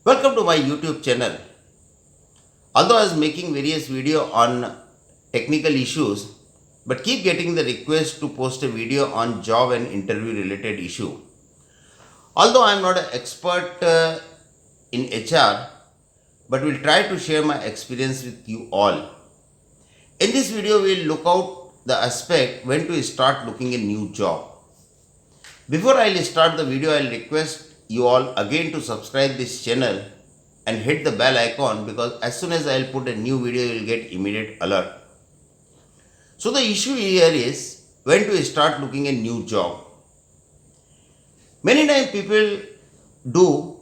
Welcome to my YouTube channel. Although I was making various video on technical issues, but keep getting the request to post a video on job and interview related issue. Although I am not an expert in HR, but will try to share my experience with you all. In this video, we'll look out the aspect when to start looking a new job. Before I'll start the video, I'll request you all again to subscribe this channel and hit the bell icon, because as soon as I'll put a new video, you'll get immediate alert. So the issue here is when to start looking a new job. Many times people do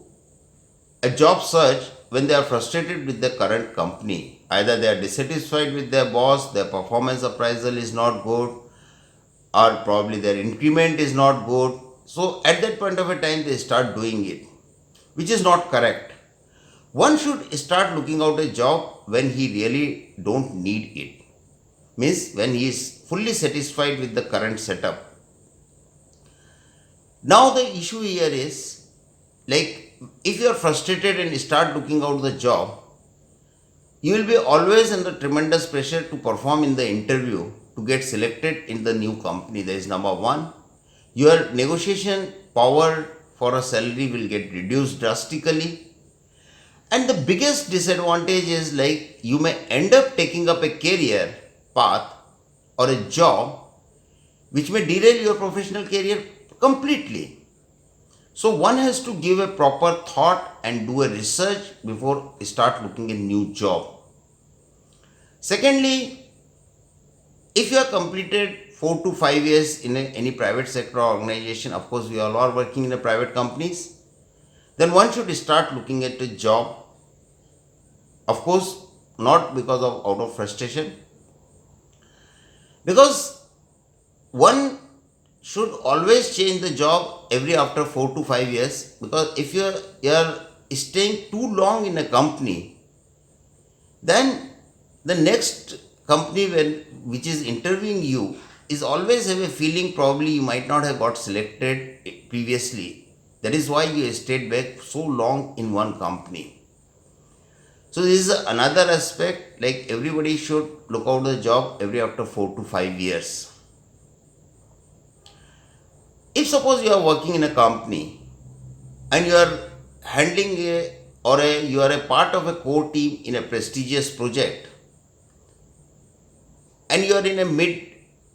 a job search when they are frustrated with the current company. Either they are dissatisfied with their boss, their performance appraisal is not good, or probably their increment is not good. So at that point of a time they start doing it, which is not correct. One should start looking out a job when he really don't need it. Means when he is fully satisfied with the current setup. Now the issue here is, like, if you are frustrated and start looking out the job, you will be always under tremendous pressure to perform in the interview to get selected in the new company. That is number one. Your negotiation power for a salary will get reduced drastically. And the biggest disadvantage is, like, you may end up taking up a career path or a job which may derail your professional career completely. So one has to give a proper thought and do a research before start looking a new job. Secondly, if you have completed 4 to 5 years in any private sector or organization, of course we all are working in the private companies, then one should start looking at a job. Of course, not because of out of frustration, because one should always change the job every after 4 to 5 years, because if you are staying too long in a company, then the next company which is interviewing you is always have a feeling probably you might not have got selected previously. That is why you stayed back so long in one company. So this is another aspect, like everybody should look out the job every after 4 to 5 years. If suppose you are working in a company and you are handling you are a part of a core team in a prestigious project, and you are in a mid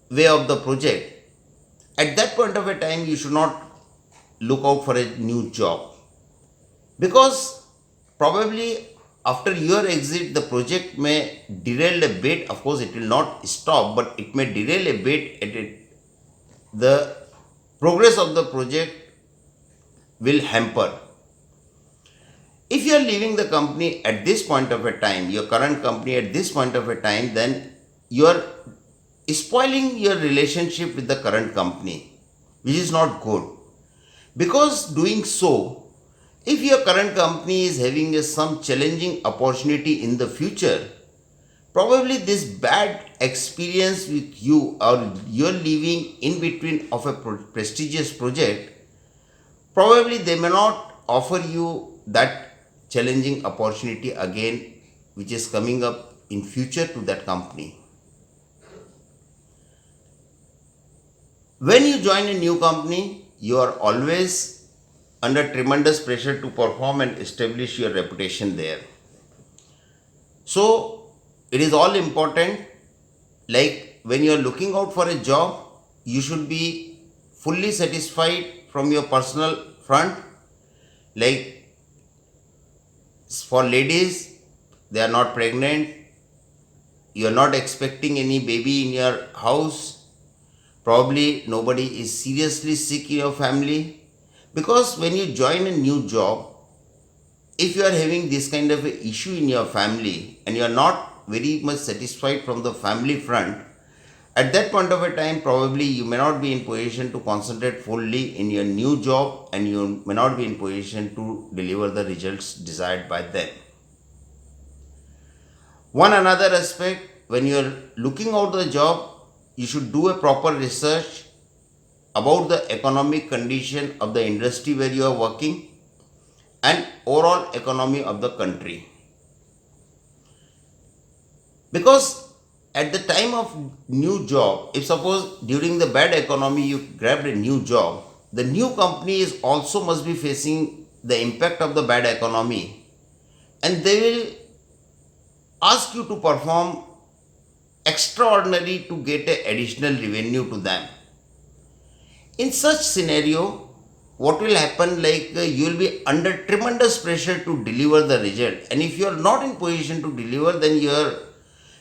way of the project, at that point of a time you should not look out for a new job, because probably after your exit the project may derail a bit. Of course it will not stop, but it may derail a bit at it. The progress of the project will hamper. If you are leaving the company at this point of a time, your current company at this point of a time, then you are spoiling your relationship with the current company, which is not good. Because doing so, if your current company is having some challenging opportunity in the future, probably this bad experience with you, or you're leaving in between of a prestigious project, probably they may not offer you that challenging opportunity again, which is coming up in future to that company. When you join a new company, you are always under tremendous pressure to perform and establish your reputation there. So it is all important, like when you are looking out for a job, you should be fully satisfied from your personal front. Like for ladies, they are not pregnant, you are not expecting any baby in your house, probably nobody is seriously sick in your family. Because when you join a new job, if you are having this kind of a issue in your family and you are not very much satisfied from the family front, at that point of a time probably you may not be in position to concentrate fully in your new job, and you may not be in position to deliver the results desired by them. One another aspect, when you are looking out the job, you should do a proper research about the economic condition of the industry where you are working, and overall economy of the country. Because at the time of new job, if suppose during the bad economy you grabbed a new job, the new company is also must be facing the impact of the bad economy, and they will ask you to perform extraordinary to get a additional revenue to them. In such scenario, what will happen, like you will be under tremendous pressure to deliver the result, and if you are not in position to deliver, then you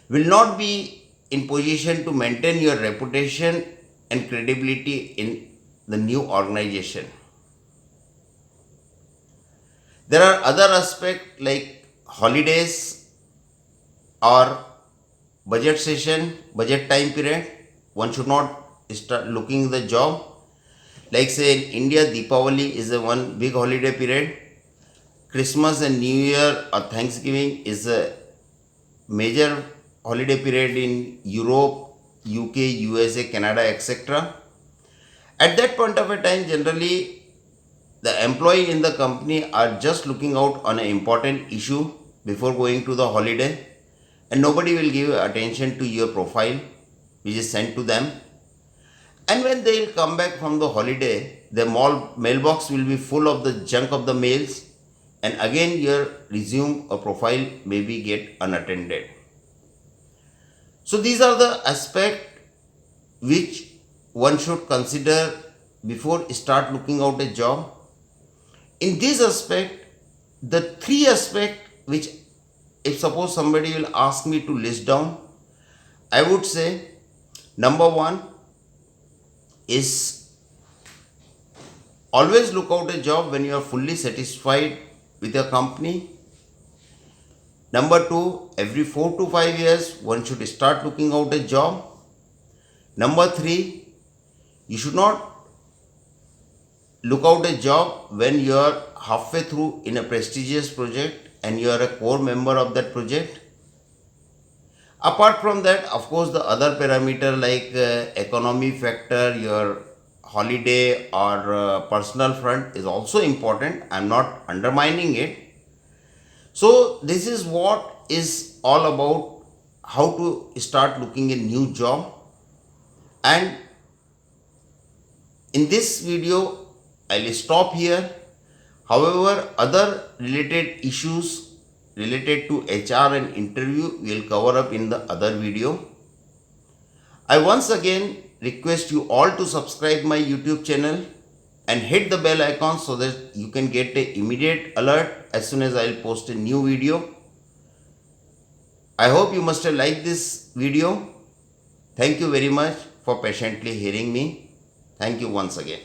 will not be in position to maintain your reputation and credibility in the new organization. There are other aspects like holidays or budget session, budget time period. One should not start looking the job. Like say in India, Deepavali is a one big holiday period. Christmas and New Year or Thanksgiving is a major holiday period in Europe, UK, USA, Canada, etc. At that point of a time, generally the employee in the company are just looking out on an important issue before going to the holiday, and nobody will give attention to your profile which is sent to them. And when they will come back from the holiday, their mailbox will be full of the junk of the mails, and again your resume or profile may be get unattended. So these are the aspects which one should consider before start looking out a job. In this aspect, the three aspects which, if suppose somebody will ask me to list down, I would say number one is always look out a job when you are fully satisfied with your company. Number two, every 4 to 5 years one should start looking out a job. Number three, you should not look out a job when you are halfway through in a prestigious project and you are a core member of that project. Apart from that, of course, the other parameter like economy factor, your holiday or personal front is also important. I am not undermining it. So this is what is all about how to start looking a new job. And in this video, I'll stop here. However, other related issues related to HR and interview we'll cover up in the other video. I once again request you all to subscribe my YouTube channel and hit the bell icon so that you can get an immediate alert as soon as I'll post a new video. I hope you must have liked this video. Thank you very much for patiently hearing me. Thank you once again.